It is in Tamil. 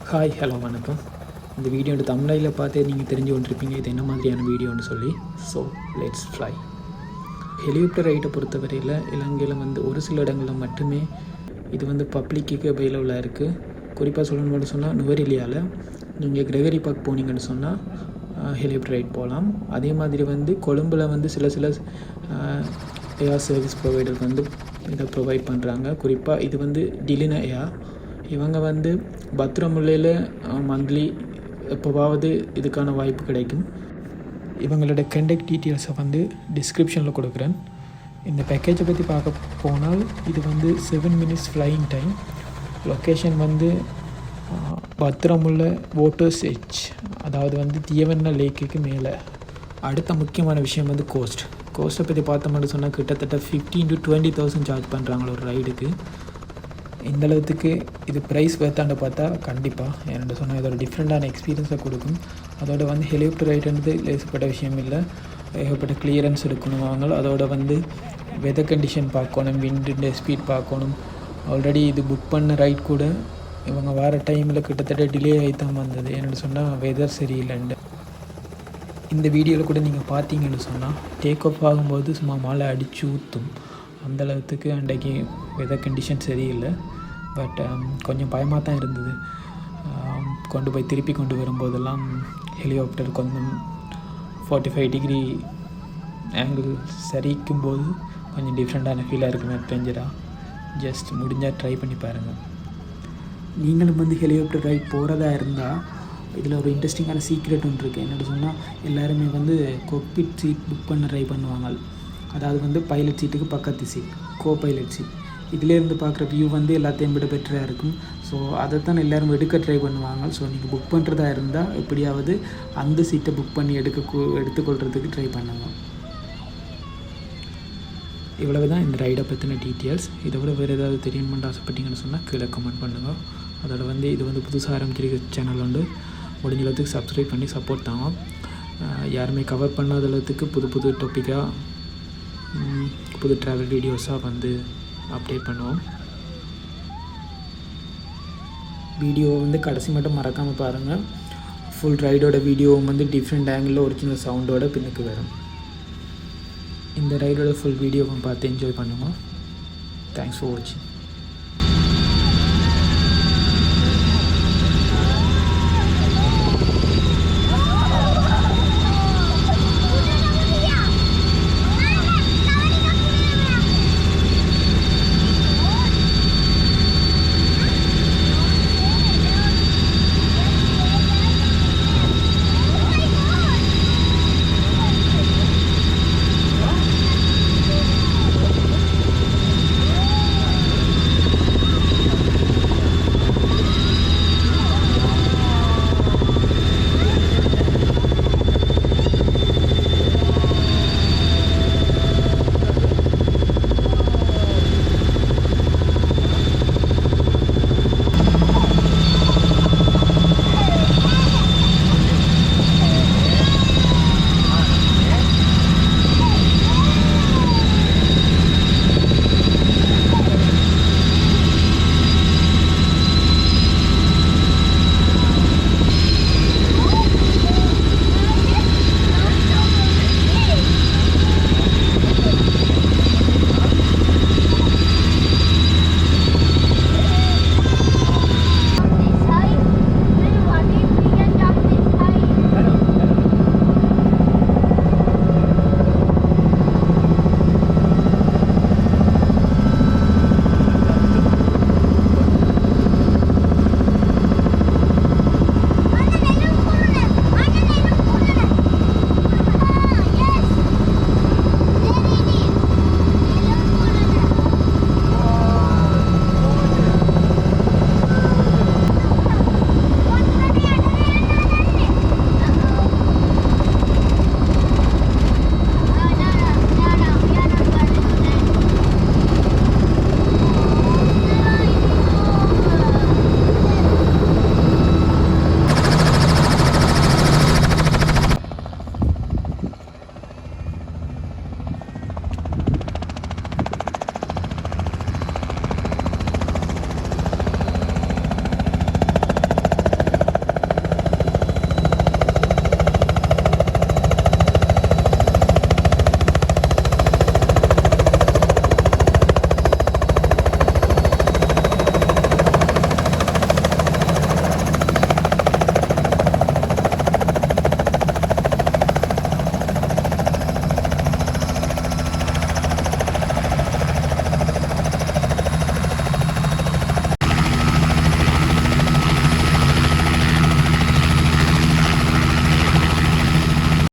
ஹாய் ஹலோ வணக்கம். இந்த வீடியோட தமிழில் பார்த்தே நீங்கள் தெரிஞ்சு கொண்டிருப்பீங்க இது என்ன மாதிரியான வீடியோன்னு சொல்லி. So let's fly. ஹெலிகாப்டர் ரைட்டை பொறுத்தவரையில் இலங்கையில் ஒரு சில இடங்களில் மட்டுமே இது பப்ளிக்கு அவைலபிளாக இருக்குது. குறிப்பாக சொல்லணும்னு சொன்னால் நுவரெலியாவில் நீங்கள் கிரெகரி பார்க் போனீங்கன்னு சொன்னால் ஹெலிகாப்டர் ரைட் போகலாம். அதே மாதிரி கொழும்பில் சில ஏர் சர்வீஸ் ப்ரொவைடர் இதை ப்ரொவைட் பண்ணுறாங்க. குறிப்பாக இது டிலினா ஏர். இவங்க பத்திரமுல்லையில் மந்த்லி எப்போவாவது இதுக்கான வாய்ப்பு கிடைக்கும். இவங்களோட கண்டக்ட் டீட்டெயில்ஸை டிஸ்கிரிப்ஷனில் கொடுக்குறேன். இந்த பேக்கேஜை பற்றி பார்க்க போனால் இது 7 minutes flying time. Location Battaramulla water's edge, அதாவது தியவண்ண லேக்குக்கு மேலே. அடுத்த முக்கியமான விஷயம் கோஸ்ட்டை பற்றி பார்த்தோம்னு சொன்னால் கிட்டத்தட்ட 15,000 to 20,000 சார்ஜ் பண்ணுறாங்களோ ஒரு ரைடுக்கு. இந்தளவுக்கு இது ப்ரைஸ் வேர்த்தாண்டு பார்த்தா கண்டிப்பாக என்னென்னு சொன்னால் இதோட டிஃப்ரெண்ட்டான எக்ஸ்பீரியன்ஸை கொடுக்கும். அதோட ஹெலிகாப்டர் ரைடுன்றது லேசப்பட்ட விஷயம் இல்லை, ஏகப்பட்ட கிளியரன்ஸ் எடுக்கணும். அவங்க அதோட வெதர் கண்டிஷன் பார்க்கணும், விண்டு ஸ்பீட் பார்க்கணும். ஆல்ரெடி இது புக் பண்ண ரைட் கூட இவங்க வர டைமில் கிட்டத்தட்ட டிலே ஆகித்தான் வந்தது. என்னென்னு சொன்னால் வெதர் சரியில்லைண்டு. இந்த வீடியோவில் கூட நீங்கள் பார்த்தீங்கன்னு சொன்னால் டேக் ஆஃப் ஆகும்போது சும்மா மழை அடித்து ஊற்றும். அந்தளவுக்கு அன்றைக்கி வெதர் கண்டிஷன் சரியில்லை. பட் கொஞ்சம் பயமாக தான் இருந்தது. கொண்டு போய் திருப்பி கொண்டு வரும்போதெல்லாம் ஹெலிகாப்டர் கொஞ்சம் 45 டிகிரி ஆங்கிள் சரிக்கும்போது கொஞ்சம் டிஃப்ரெண்ட்டான ஃபீலாக இருக்கும். அட்வென்ச்சராக ஜஸ்ட் முடிஞ்சால் ட்ரை பண்ணி பாருங்கள். நீங்களும் ஹெலிகாப்டர் ரைட் போகிறதா இருந்தால் இதில் ஒரு இன்ட்ரெஸ்டிங்கான சீக்ரெட் ஒன்று இருக்குது. என்னென்னு சொன்னால் எல்லாருமே கொக்பிட் சீட் புக் பண்ண ட்ரை பண்ணுவாங்க. அதாவது பைலட் சீட்டுக்கு பக்கத்து சீட், கோ பைலட் சீட். இதிலேருந்து பார்க்குற வியூ எல்லாத்தையும் விட பெட்டராக இருக்கும். ஸோ அதை தான் எல்லோரும் எடுக்க ட்ரை பண்ணுவாங்க. ஸோ நீங்கள் புக் பண்ணுறதா இருந்தால் எப்படியாவது அந்த சீட்டை புக் பண்ணி எடுத்துக்கொள்கிறதுக்கு ட்ரை பண்ணுங்க. இவ்வளவு தான் இந்த ரைடை பற்றின டீட்டெயில்ஸ். இதை விட வேறு ஏதாவது தெரியணுமென்று ஆசைப்பட்டீங்கன்னு சொன்னால் கீழே கமெண்ட் பண்ணுங்கள். அதோட இது புதுசாக ஆரம்பிக்கிற சேனல் முடிஞ்ச அளவுக்கு சப்ஸ்கிரைப் பண்ணி சப்போர்ட் தாங்க. யாருமே கவர் பண்ணாத அளவுக்கு புது டாப்பிக்காக புது ட்ராவல் வீடியோஸாக அப்டேட் பண்ணுவோம். வீடியோ கடைசி மட்டும் மறக்காமல் பாருங்கள். ஃபுல் ரைடோட வீடியோ டிஃப்ரெண்ட் ஆங்கிளில் ஒரிஜினல் சவுண்டோட பின்னுக்கு வரும். இந்த ரைடோட ஃபுல் வீடியோவை பார்த்து என்ஜாய் பண்ணுங்கள். தேங்க்ஸ் ஃபார் வாட்சிங்.